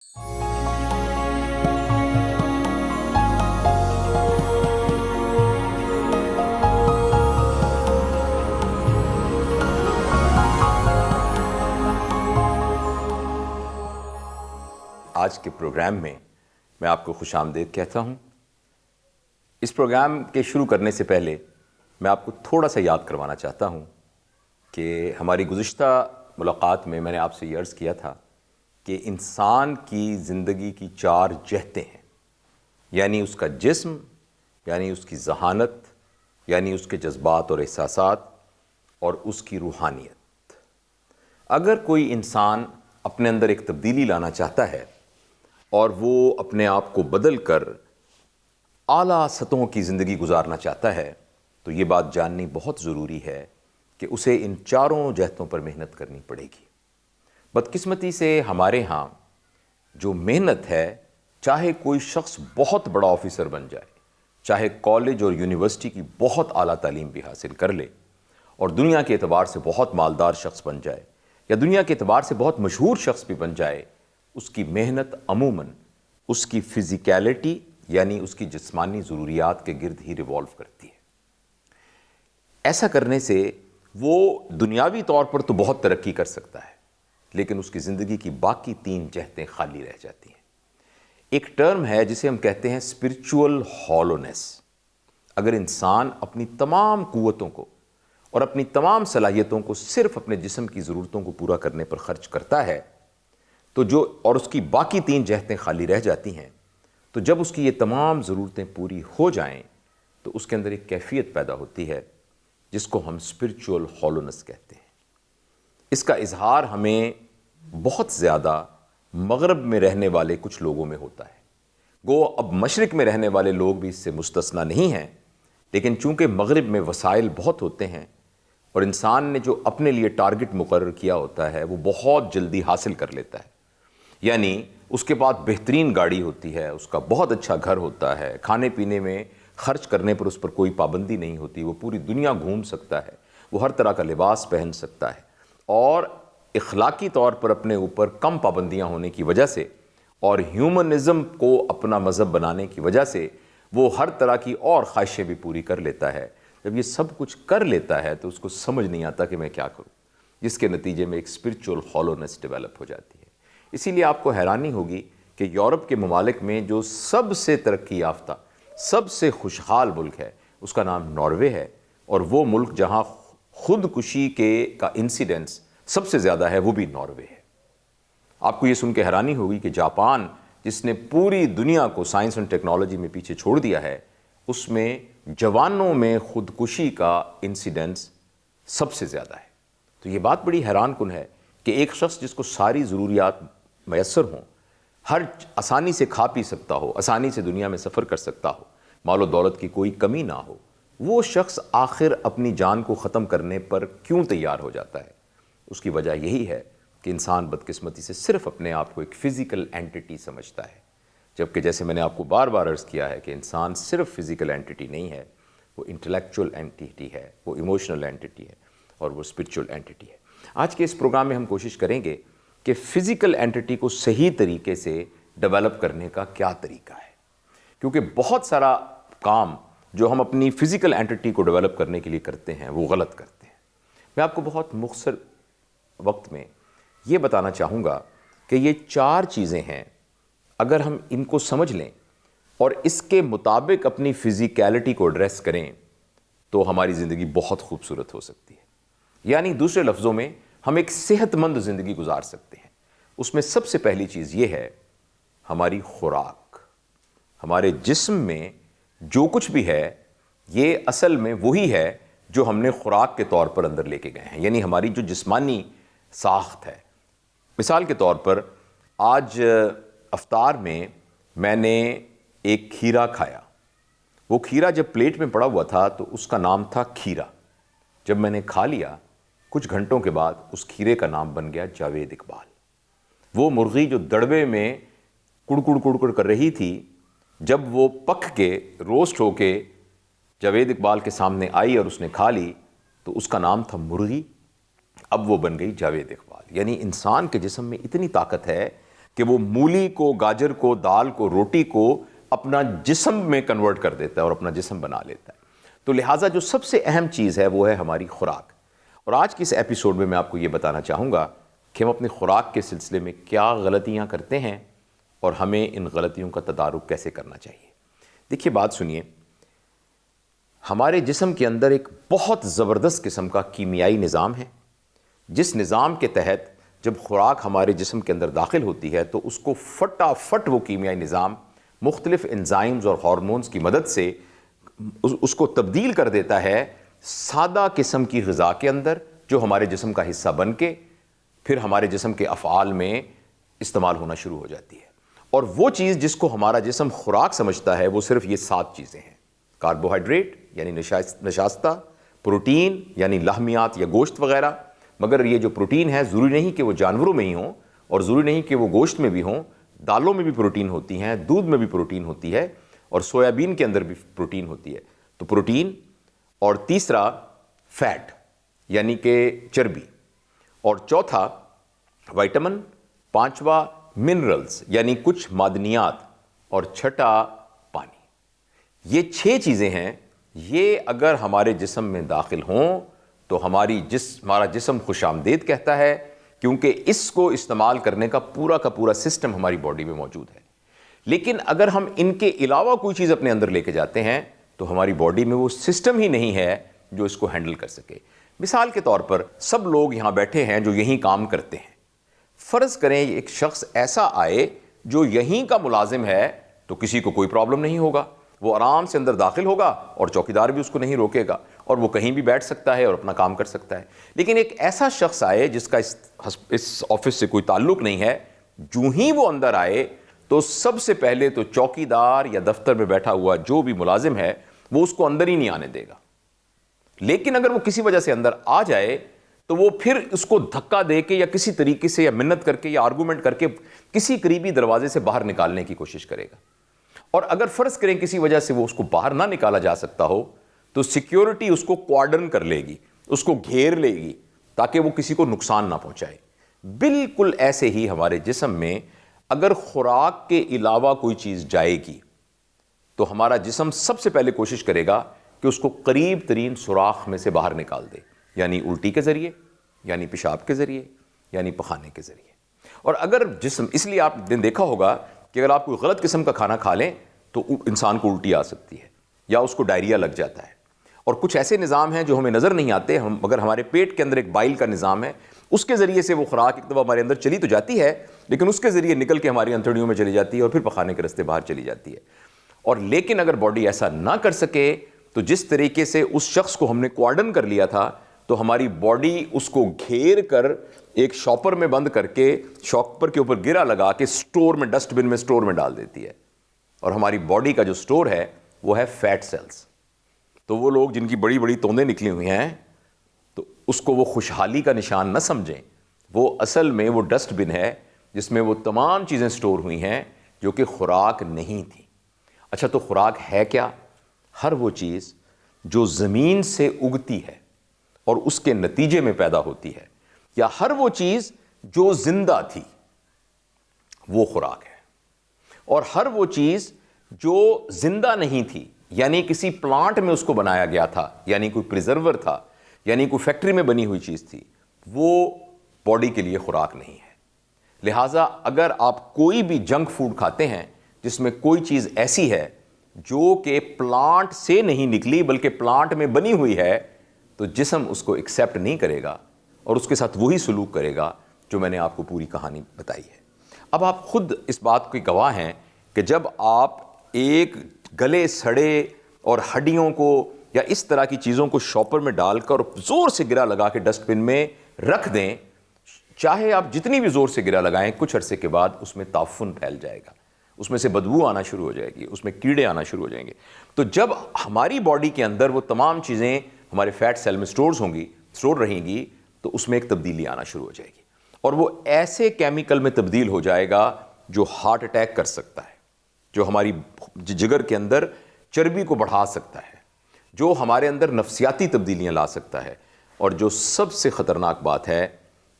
آج کے پروگرام میں آپ کو خوش آمدید کہتا ہوں۔ اس پروگرام کے شروع کرنے سے پہلے میں آپ کو تھوڑا سا یاد کروانا چاہتا ہوں کہ ہماری گزشتہ ملاقات میں نے آپ سے یہ عرض کیا تھا کہ انسان کی زندگی کی 4 جہتیں ہیں، یعنی اس کا جسم، یعنی اس کی ذہانت، یعنی اس کے جذبات اور احساسات، اور اس کی روحانیت۔ اگر کوئی انسان اپنے اندر ایک تبدیلی لانا چاہتا ہے اور وہ اپنے آپ کو بدل کر اعلیٰ سطحوں کی زندگی گزارنا چاہتا ہے تو یہ بات جاننی بہت ضروری ہے کہ اسے ان 4 جہتوں پر محنت کرنی پڑے گی۔ بدقسمتی سے ہمارے ہاں جو محنت ہے، چاہے کوئی شخص بہت بڑا آفیسر بن جائے، چاہے کالج اور یونیورسٹی کی بہت اعلیٰ تعلیم بھی حاصل کر لے اور دنیا کے اعتبار سے بہت مالدار شخص بن جائے یا دنیا کے اعتبار سے بہت مشہور شخص بھی بن جائے، اس کی محنت عموماً اس کی فزیکیلٹی یعنی اس کی جسمانی ضروریات کے گرد ہی ریوالو کرتی ہے۔ ایسا کرنے سے وہ دنیاوی طور پر تو بہت ترقی کر سکتا ہے، لیکن اس کی زندگی کی باقی 3 جہتیں خالی رہ جاتی ہیں۔ ایک ٹرم ہے جسے ہم کہتے ہیں اسپرچول ہالونیس۔ اگر انسان اپنی تمام قوتوں کو اور اپنی تمام صلاحیتوں کو صرف اپنے جسم کی ضرورتوں کو پورا کرنے پر خرچ کرتا ہے تو اور اس کی باقی 3 جہتیں خالی رہ جاتی ہیں، تو جب اس کی یہ تمام ضرورتیں پوری ہو جائیں تو اس کے اندر ایک کیفیت پیدا ہوتی ہے جس کو ہم اسپرچول ہالونیس کہتے ہیں۔ اس کا اظہار ہمیں بہت زیادہ مغرب میں رہنے والے کچھ لوگوں میں ہوتا ہے۔ گو اب مشرق میں رہنے والے لوگ بھی اس سے مستثنی نہیں ہیں، لیکن چونکہ مغرب میں وسائل بہت ہوتے ہیں اور انسان نے جو اپنے لیے ٹارگٹ مقرر کیا ہوتا ہے وہ بہت جلدی حاصل کر لیتا ہے۔ یعنی اس کے بعد بہترین گاڑی ہوتی ہے، اس کا بہت اچھا گھر ہوتا ہے، کھانے پینے میں خرچ کرنے پر اس پر کوئی پابندی نہیں ہوتی، وہ پوری دنیا گھوم سکتا ہے، وہ ہر طرح کا لباس پہن سکتا ہے، اور اخلاقی طور پر اپنے اوپر کم پابندیاں ہونے کی وجہ سے اور ہیومنزم کو اپنا مذہب بنانے کی وجہ سے وہ ہر طرح کی اور خواہشیں بھی پوری کر لیتا ہے۔ جب یہ سب کچھ کر لیتا ہے تو اس کو سمجھ نہیں آتا کہ میں کیا کروں، جس کے نتیجے میں ایک اسپرچول ہالونیس ڈیولپ ہو جاتی ہے۔ اسی لیے آپ کو حیرانی ہوگی کہ یورپ کے ممالک میں جو سب سے ترقی یافتہ، سب سے خوشحال ملک ہے اس کا نام ناروے ہے، اور وہ ملک جہاں خودکشی کا انسیڈنس سب سے زیادہ ہے وہ بھی ناروے ہے۔ آپ کو یہ سن کے حیرانی ہوگی کہ جاپان، جس نے پوری دنیا کو سائنس اور ٹیکنالوجی میں پیچھے چھوڑ دیا ہے، اس میں جوانوں میں خودکشی کا انسیڈنس سب سے زیادہ ہے۔ تو یہ بات بڑی حیران کن ہے کہ ایک شخص جس کو ساری ضروریات میسر ہوں، ہر آسانی سے کھا پی سکتا ہو، آسانی سے دنیا میں سفر کر سکتا ہو، مال و دولت کی کوئی کمی نہ ہو، وہ شخص آخر اپنی جان کو ختم کرنے پر کیوں تیار ہو جاتا ہے؟ اس کی وجہ یہی ہے کہ انسان بدقسمتی سے صرف اپنے آپ کو ایک فزیکل اینٹی سمجھتا ہے، جبکہ جیسے میں نے آپ کو بار بار عرض کیا ہے کہ انسان صرف فزیکل اینٹی نہیں ہے، وہ انٹلیکچول اینٹی ہے، وہ ایموشنل اینٹی ہے، اور وہ اسپرچول اینٹی ہے۔ آج کے اس پروگرام میں ہم کوشش کریں گے کہ فزیکل اینٹی کو صحیح طریقے سے ڈیولپ کرنے کا کیا طریقہ ہے، کیونکہ بہت سارا کام جو ہم اپنی فزیکل اینٹی کو ڈیولپ کرنے کے لیے کرتے ہیں وہ غلط کرتے ہیں۔ میں آپ کو بہت مختصر وقت میں یہ بتانا چاہوں گا کہ یہ 4 چیزیں ہیں، اگر ہم ان کو سمجھ لیں اور اس کے مطابق اپنی فزیکیلٹی کو ایڈریس کریں تو ہماری زندگی بہت خوبصورت ہو سکتی ہے۔ یعنی دوسرے لفظوں میں ہم ایک صحت مند زندگی گزار سکتے ہیں۔ اس میں سب سے پہلی چیز یہ ہے ہماری خوراک۔ ہمارے جسم میں جو کچھ بھی ہے یہ اصل میں وہی ہے جو ہم نے خوراک کے طور پر اندر لے کے گئے ہیں، یعنی ہماری جو جسمانی ساخت ہے۔ مثال کے طور پر آج افطار میں نے ایک کھیرا کھایا۔ وہ کھیرا جب پلیٹ میں پڑا ہوا تھا تو اس کا نام تھا کھیرا۔ جب میں نے کھا لیا کچھ گھنٹوں کے بعد اس کھیرے کا نام بن گیا جاوید اقبال۔ وہ مرغی جو دڑبے میں کڑکڑ کر رہی تھی، جب وہ پک کے روسٹ ہو کے جاوید اقبال کے سامنے آئی اور اس نے کھا لی تو اس کا نام تھا مرغی، اب وہ بن گئی جاوید اقبال۔ یعنی انسان کے جسم میں اتنی طاقت ہے کہ وہ مولی کو, گاجر کو, دال کو, روٹی کو اپنا جسم میں کنورٹ کر دیتا ہے اور اپنا جسم بنا لیتا ہے. تو لہٰذا جو سب سے اہم چیز ہے وہ ہے ہماری خوراک. اور آج کی اس ایپیسوڈ میں آپ کو یہ بتانا چاہوں گا کہ ہم اپنی خوراک کے سلسلے میں کیا غلطیاں کرتے ہیں اور ہمیں ان غلطیوں کا تدارک کیسے کرنا چاہیے. دیکھیے بات سنیے, ہمارے جسم کے اندر ایک بہت زبردست قسم کا کیمیائی نظام ہے, جس نظام کے تحت جب خوراک ہمارے جسم کے اندر داخل ہوتی ہے تو اس کو فٹافٹ وہ کیمیائی نظام مختلف انزائمز اور ہارمونز کی مدد سے اس کو تبدیل کر دیتا ہے سادہ قسم کی غذا کے اندر, جو ہمارے جسم کا حصہ بن کے پھر ہمارے جسم کے افعال میں استعمال ہونا شروع ہو جاتی ہے. اور وہ چیز جس کو ہمارا جسم خوراک سمجھتا ہے وہ صرف یہ 7 چیزیں ہیں: کاربوہائیڈریٹ یعنی نشاستہ, پروٹین یعنی لحمیات یا گوشت وغیرہ, مگر یہ جو پروٹین ہے ضروری نہیں کہ وہ جانوروں میں ہی ہوں اور ضروری نہیں کہ وہ گوشت میں بھی ہوں. دالوں میں بھی پروٹین ہوتی ہیں, دودھ میں بھی پروٹین ہوتی ہے, اور سویابین کے اندر بھی پروٹین ہوتی ہے. تو پروٹین, اور تیسرا فیٹ یعنی کہ چربی, اور چوتھا وائٹامن, پانچواں منرلز یعنی کچھ معدنیات, اور چھٹا پانی. یہ 6 چیزیں ہیں. یہ اگر ہمارے جسم میں داخل ہوں تو ہمارا جسم خوش آمدید کہتا ہے, کیونکہ اس کو استعمال کرنے کا پورا سسٹم ہماری باڈی میں موجود ہے. لیکن اگر ہم ان کے علاوہ کوئی چیز اپنے اندر لے کے جاتے ہیں تو ہماری باڈی میں وہ سسٹم ہی نہیں ہے جو اس کو ہینڈل کر سکے. مثال کے طور پر سب لوگ یہاں بیٹھے ہیں جو یہیں کام کرتے ہیں. فرض کریں ایک شخص ایسا آئے جو یہیں کا ملازم ہے تو کسی کو کوئی پرابلم نہیں ہوگا, وہ آرام سے اندر داخل ہوگا اور چوکیدار بھی اس کو نہیں روکے گا اور وہ کہیں بھی بیٹھ سکتا ہے اور اپنا کام کر سکتا ہے. لیکن ایک ایسا شخص آئے جس کا اس آفس سے کوئی تعلق نہیں ہے, جو ہی وہ اندر آئے تو سب سے پہلے تو چوکیدار یا دفتر میں بیٹھا ہوا جو بھی ملازم ہے وہ اس کو اندر ہی نہیں آنے دے گا. لیکن اگر وہ کسی وجہ سے اندر آ جائے تو وہ پھر اس کو دھکا دے کے یا کسی طریقے سے یا منت کر کے یا آرگومنٹ کر کے کسی قریبی دروازے سے باہر نکالنے کی کوشش کرے گا. اور اگر فرض کریں کسی وجہ سے وہ اس کو باہر نہ نکالا جا سکتا ہو تو سیکیورٹی اس کو کوارڈن کر لے گی, اس کو گھیر لے گی تاکہ وہ کسی کو نقصان نہ پہنچائے. بالکل ایسے ہی ہمارے جسم میں اگر خوراک کے علاوہ کوئی چیز جائے گی تو ہمارا جسم سب سے پہلے کوشش کرے گا کہ اس کو قریب ترین سوراخ میں سے باہر نکال دے, یعنی الٹی کے ذریعے, یعنی پیشاب کے ذریعے, یعنی پخانے کے ذریعے. اور اگر جسم, اس لیے آپ نے دیکھا ہوگا کہ اگر آپ کوئی غلط قسم کا کھانا کھا لیں تو انسان کو الٹی آ سکتی ہے یا اس کو ڈائریا لگ جاتا ہے. اور کچھ ایسے نظام ہیں جو ہمیں نظر نہیں آتے, مگر ہمارے پیٹ کے اندر ایک بائل کا نظام ہے, اس کے ذریعے سے وہ خوراک ایک دفعہ ہمارے اندر چلی تو جاتی ہے لیکن اس کے ذریعے نکل کے ہماری انتڑیوں میں چلی جاتی ہے اور پھر پخانے کے راستے باہر چلی جاتی ہے. اور لیکن اگر باڈی ایسا نہ کر سکے تو جس طریقے سے اس شخص کو ہم نے کوارڈن کر لیا تھا تو ہماری باڈی اس کو گھیر کر ایک شاپر میں بند کر کے شاپر کے اوپر گرا لگا کے سٹور میں, ڈسٹ بن میں سٹور میں ڈال دیتی ہے. اور ہماری باڈی کا جو سٹور ہے وہ ہے فیٹ سیلز. تو وہ لوگ جن کی بڑی بڑی توندیں نکلی ہوئی ہیں تو اس کو وہ خوشحالی کا نشان نہ سمجھیں, وہ اصل میں وہ ڈسٹ بن ہے جس میں وہ تمام چیزیں سٹور ہوئی ہیں جو کہ خوراک نہیں تھی. اچھا تو خوراک ہے کیا؟ ہر وہ چیز جو زمین سے اگتی ہے اور اس کے نتیجے میں پیدا ہوتی ہے, یا ہر وہ چیز جو زندہ تھی وہ خوراک ہے. اور ہر وہ چیز جو زندہ نہیں تھی, یعنی کسی پلانٹ میں اس کو بنایا گیا تھا, یعنی کوئی پریزرور تھا, یعنی کوئی فیکٹری میں بنی ہوئی چیز تھی, وہ باڈی کے لیے خوراک نہیں ہے. لہٰذا اگر آپ کوئی بھی جنک فوڈ کھاتے ہیں جس میں کوئی چیز ایسی ہے جو کہ پلانٹ سے نہیں نکلی بلکہ پلانٹ میں بنی ہوئی ہے, تو جسم اس کو ایکسیپٹ نہیں کرے گا اور اس کے ساتھ وہی سلوک کرے گا جو میں نے آپ کو پوری کہانی بتائی ہے. اب آپ خود اس بات کے گواہ ہیں کہ جب آپ ایک گلے سڑے اور ہڈیوں کو یا اس طرح کی چیزوں کو شاپر میں ڈال کر زور سے گرا لگا کے ڈسٹ بن میں رکھ دیں, چاہے آپ جتنی بھی زور سے گرا لگائیں, کچھ عرصے کے بعد اس میں تعفن پھیل جائے گا, اس میں سے بدبو آنا شروع ہو جائے گی, اس میں کیڑے آنا شروع ہو جائیں گے. تو جب ہماری باڈی کے اندر وہ تمام چیزیں ہمارے فیٹ سیل میں سٹور رہیں گی تو اس میں ایک تبدیلی آنا شروع ہو جائے گی, اور وہ ایسے کیمیکل میں تبدیل ہو جائے گا جو ہارٹ اٹیک کر سکتا ہے, جو ہماری جگر کے اندر چربی کو بڑھا سکتا ہے, جو ہمارے اندر نفسیاتی تبدیلیاں لا سکتا ہے, اور جو سب سے خطرناک بات ہے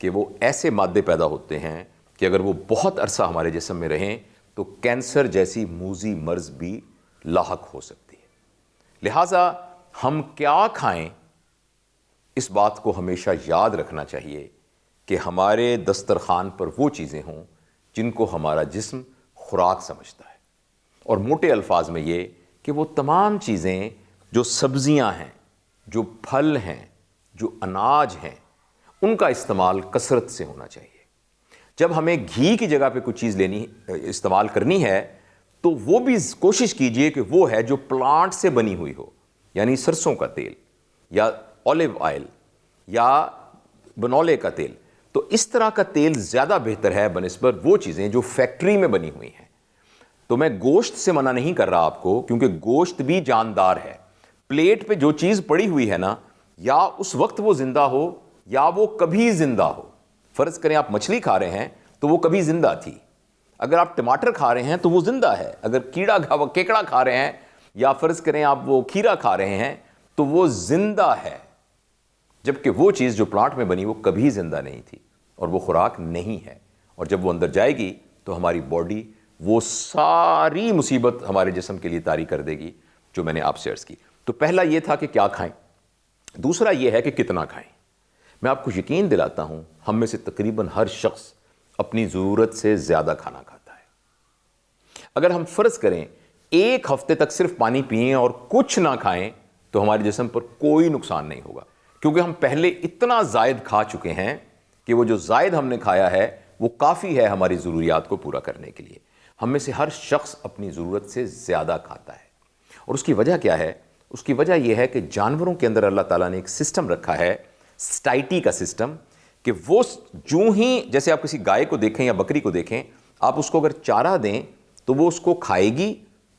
کہ وہ ایسے مادے پیدا ہوتے ہیں کہ اگر وہ بہت عرصہ ہمارے جسم میں رہیں تو کینسر جیسی موذی مرض بھی لاحق ہو سکتی ہے۔ لہٰذا ہم کیا کھائیں، اس بات کو ہمیشہ یاد رکھنا چاہیے کہ ہمارے دسترخوان پر وہ چیزیں ہوں جن کو ہمارا جسم خوراک سمجھتا ہے، اور موٹے الفاظ میں یہ کہ وہ تمام چیزیں جو سبزیاں ہیں، جو پھل ہیں، جو اناج ہیں، ان کا استعمال کثرت سے ہونا چاہیے۔ جب ہمیں گھی کی جگہ پہ کچھ چیز استعمال کرنی ہے تو وہ بھی کوشش کیجئے کہ وہ ہے جو پلانٹ سے بنی ہوئی ہو، یعنی سرسوں کا تیل یا اولیو آئل یا بنولے کا تیل۔ تو اس طرح کا تیل زیادہ بہتر ہے بنسبت وہ چیزیں جو فیکٹری میں بنی ہوئی ہیں۔ تو میں گوشت سے منع نہیں کر رہا آپ کو، کیونکہ گوشت بھی جاندار ہے۔ پلیٹ پہ جو چیز پڑی ہوئی ہے نا، یا اس وقت وہ زندہ ہو یا وہ کبھی زندہ ہو۔ فرض کریں آپ مچھلی کھا رہے ہیں تو وہ کبھی زندہ تھی، اگر آپ ٹماٹر کھا رہے ہیں تو وہ زندہ ہے، اگر کیکڑا کھا رہے ہیں یا فرض کریں آپ وہ کھیرا کھا رہے ہیں تو وہ زندہ ہے، جبکہ وہ چیز جو پلانٹ میں بنی وہ کبھی زندہ نہیں تھی اور وہ خوراک نہیں ہے، اور جب وہ اندر جائے گی تو ہماری باڈی وہ ساری مصیبت ہمارے جسم کے لیے طاری کر دے گی جو میں نے آپ سے عرض کی۔ تو پہلا یہ تھا کہ کیا کھائیں، دوسرا یہ ہے کہ کتنا کھائیں۔ میں آپ کو یقین دلاتا ہوں ہم میں سے تقریباً ہر شخص اپنی ضرورت سے زیادہ کھانا کھاتا ہے۔ اگر ہم فرض کریں ایک ہفتے تک صرف پانی پئیں اور کچھ نہ کھائیں تو ہمارے جسم پر کوئی نقصان نہیں ہوگا، کیونکہ ہم پہلے اتنا زائد کھا چکے ہیں کہ وہ جو زائد ہم نے کھایا ہے وہ کافی ہے ہماری ضروریات کو پورا کرنے کے لیے۔ ہم میں سے ہر شخص اپنی ضرورت سے زیادہ کھاتا ہے، اور اس کی وجہ کیا ہے؟ اس کی وجہ یہ ہے کہ جانوروں کے اندر اللہ تعالیٰ نے ایک سسٹم رکھا ہے، سٹائٹی کا سسٹم، کہ وہ جو ہی جیسے آپ کسی گائے کو دیکھیں یا بکری کو دیکھیں، آپ اس کو اگر چارہ دیں تو وہ اس کو کھائے گی،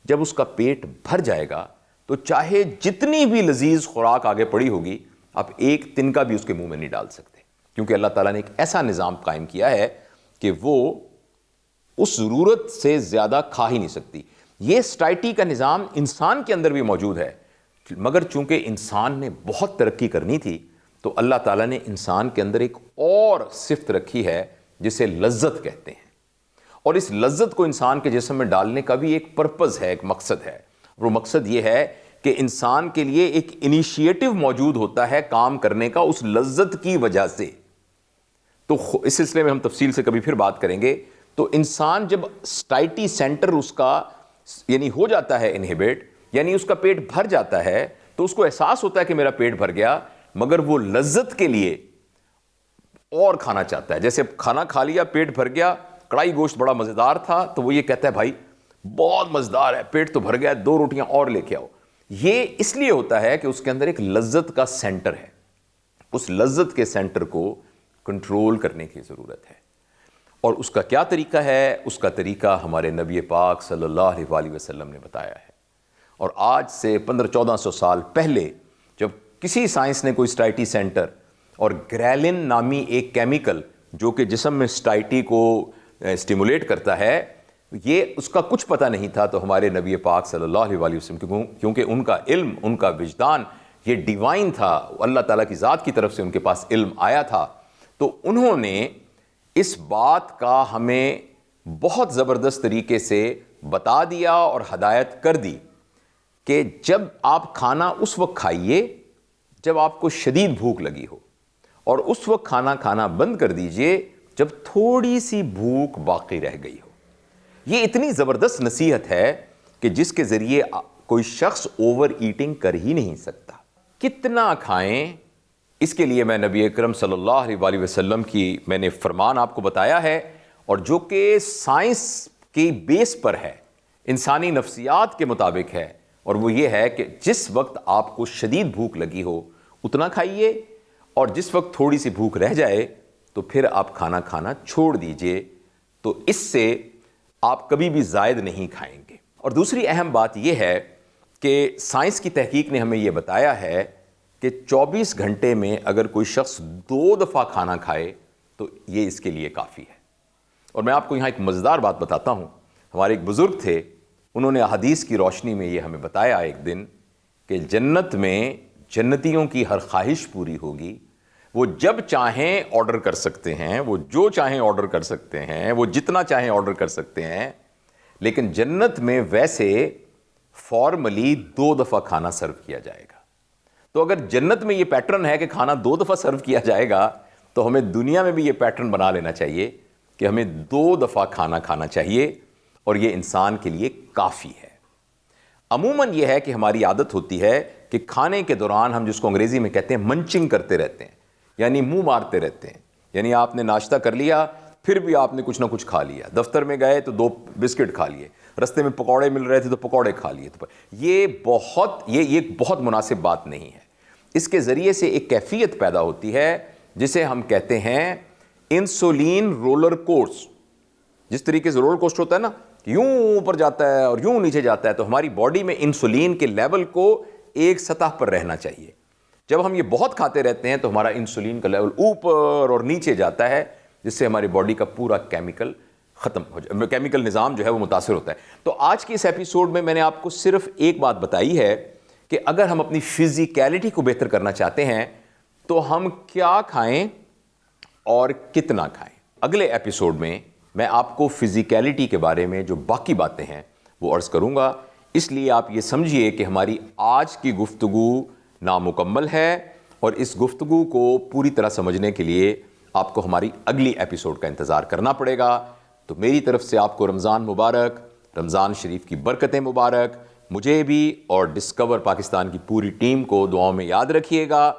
جب اس کا پیٹ بھر جائے گا تو چاہے جتنی بھی لذیذ خوراک آگے پڑی ہوگی آپ ایک تنکا بھی اس کے منہ میں نہیں ڈال سکتے، کیونکہ اللہ تعالیٰ نے ایک ایسا نظام قائم کیا ہے کہ وہ اس ضرورت سے زیادہ کھا ہی نہیں سکتی۔ یہ سٹائٹی کا نظام انسان کے اندر بھی موجود ہے، مگر چونکہ انسان نے بہت ترقی کرنی تھی تو اللہ تعالیٰ نے انسان کے اندر ایک اور صفت رکھی ہے جسے لذت کہتے ہیں، اور اس لذت کو انسان کے جسم میں ڈالنے کا بھی ایک پرپز ہے، ایک مقصد ہے، اور وہ مقصد یہ ہے کہ انسان کے لیے ایک انیشیٹو موجود ہوتا ہے کام کرنے کا اس لذت کی وجہ سے۔ تو اس سلسلے میں ہم تفصیل سے کبھی پھر بات کریں گے۔ تو انسان جب سٹائٹی سینٹر اس کا یعنی ہو جاتا ہے انہیبٹ، یعنی اس کا پیٹ بھر جاتا ہے، تو اس کو احساس ہوتا ہے کہ میرا پیٹ بھر گیا، مگر وہ لذت کے لیے اور کھانا چاہتا ہے۔ جیسے کھانا کھا لیا، پیٹ بھر گیا، کڑھائی گوشت بڑا مزیدار تھا تو وہ یہ کہتا ہے بھائی بہت مزیدار ہے، پیٹ تو بھر گیا، 2 روٹیاں اور لے کے آؤ۔ یہ اس لیے ہوتا ہے کہ اس کے اندر ایک لذت کا سینٹر ہے، اس لذت کے سینٹر کو کنٹرول کرنے کی ضرورت ہے، اور اس کا کیا طریقہ ہے؟ اس کا طریقہ ہمارے نبی پاک صلی اللہ علیہ وسلم نے بتایا ہے۔ اور آج سے 1500-1400 سال پہلے جب کسی سائنس نے کوئی سٹائٹی سینٹر اور گریلن نامی ایک کیمیکل جو کہ جسم میں سٹائٹی کو اسٹیمولیٹ کرتا ہے، یہ اس کا کچھ پتہ نہیں تھا، تو ہمارے نبی پاک صلی اللہ علیہ وسلم کیونکہ ان کا علم، ان کا وجدان یہ ڈیوائن تھا، اللہ تعالیٰ کی ذات کی طرف سے ان کے پاس علم آیا تھا، تو انہوں نے اس بات کا ہمیں بہت زبردست طریقے سے بتا دیا اور ہدایت کر دی کہ جب آپ کھانا اس وقت کھائیے جب آپ کو شدید بھوک لگی ہو، اور اس وقت کھانا کھانا بند کر دیجئے جب تھوڑی سی بھوک باقی رہ گئی ہو۔ یہ اتنی زبردست نصیحت ہے کہ جس کے ذریعے کوئی شخص اوور ایٹنگ کر ہی نہیں سکتا۔ کتنا کھائیں، اس کے لیے میں نبی اکرم صلی اللہ علیہ وسلم کی میں نے فرمان آپ کو بتایا ہے، اور جو کہ سائنس کی بیس پر ہے، انسانی نفسیات کے مطابق ہے، اور وہ یہ ہے کہ جس وقت آپ کو شدید بھوک لگی ہو اتنا کھائیے، اور جس وقت تھوڑی سی بھوک رہ جائے تو پھر آپ کھانا کھانا چھوڑ دیجئے، تو اس سے آپ کبھی بھی زائد نہیں کھائیں گے۔ اور دوسری اہم بات یہ ہے کہ سائنس کی تحقیق نے ہمیں یہ بتایا ہے کہ 24 گھنٹے میں اگر کوئی شخص 2 دفعہ کھانا کھائے تو یہ اس کے لیے کافی ہے۔ اور میں آپ کو یہاں ایک مزیدار بات بتاتا ہوں۔ ہمارے ایک بزرگ تھے، انہوں نے احادیث کی روشنی میں یہ ہمیں بتایا ایک دن کہ جنت میں جنتیوں کی ہر خواہش پوری ہوگی وہ جب چاہیں آرڈر کر سکتے ہیں، وہ جو چاہیں آرڈر کر سکتے ہیں، وہ جتنا چاہیں آرڈر کر سکتے ہیں، لیکن جنت میں ویسے فارملی 2 دفعہ کھانا سرو کیا جائے گا۔ تو اگر جنت میں یہ پیٹرن ہے کہ کھانا 2 دفعہ سرو کیا جائے گا، تو ہمیں دنیا میں بھی یہ پیٹرن بنا لینا چاہیے کہ ہمیں 2 دفعہ کھانا کھانا چاہیے، اور یہ انسان کے لیے کافی ہے۔ عموماً یہ ہے کہ ہماری عادت ہوتی ہے کہ کھانے کے دوران ہم جس کو انگریزی میں کہتے ہیں منچنگ کرتے رہتے ہیں، یعنی منہ مارتے رہتے ہیں، یعنی آپ نے ناشتہ کر لیا پھر بھی آپ نے کچھ نہ کچھ کھا لیا، دفتر میں گئے تو 2 بسکٹ کھا لیے، رستے میں پکوڑے مل رہے تھے تو پکوڑے کھا لیے۔ یہ بہت مناسب بات نہیں ہے۔ اس کے ذریعے سے ایک کیفیت پیدا ہوتی ہے جسے ہم کہتے ہیں انسولین رولر کوسٹر۔ جس طریقے سے رولر کوسٹر ہوتا ہے نا، یوں اوپر جاتا ہے اور یوں نیچے جاتا ہے، تو ہماری باڈی میں انسولین کے لیول کو ایک سطح پر رہنا چاہیے۔ جب ہم یہ بہت کھاتے رہتے ہیں تو ہمارا انسولین کا لیول اوپر اور نیچے جاتا ہے، جس سے ہماری باڈی کا پورا کیمیکل ختم ہو جائے، کیمیکل نظام جو ہے وہ متاثر ہوتا ہے۔ تو آج کی اس ایپیسوڈ میں نے آپ کو صرف ایک بات بتائی ہے کہ اگر ہم اپنی فزیکیلٹی کو بہتر کرنا چاہتے ہیں تو ہم کیا کھائیں اور کتنا کھائیں۔ اگلے ایپیسوڈ میں آپ کو فزیکیلٹی کے بارے میں جو باقی باتیں ہیں وہ عرض کروں گا، اس لیے آپ یہ سمجھیے کہ ہماری آج کی گفتگو نامکمل ہے، اور اس گفتگو کو پوری طرح سمجھنے کے لیے آپ کو ہماری اگلی ایپیسوڈ کا انتظار کرنا پڑے گا۔ تو میری طرف سے آپ کو رمضان مبارک، رمضان شریف کی برکتیں مبارک، مجھے بھی اور ڈسکور پاکستان کی پوری ٹیم کو دعاؤں میں یاد رکھیے گا۔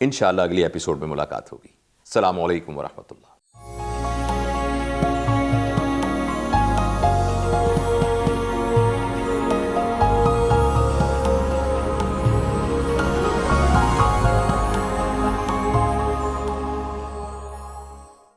انشاءاللہ اگلی ایپیسوڈ میں ملاقات ہوگی۔ السلام علیکم ورحمۃ اللہ۔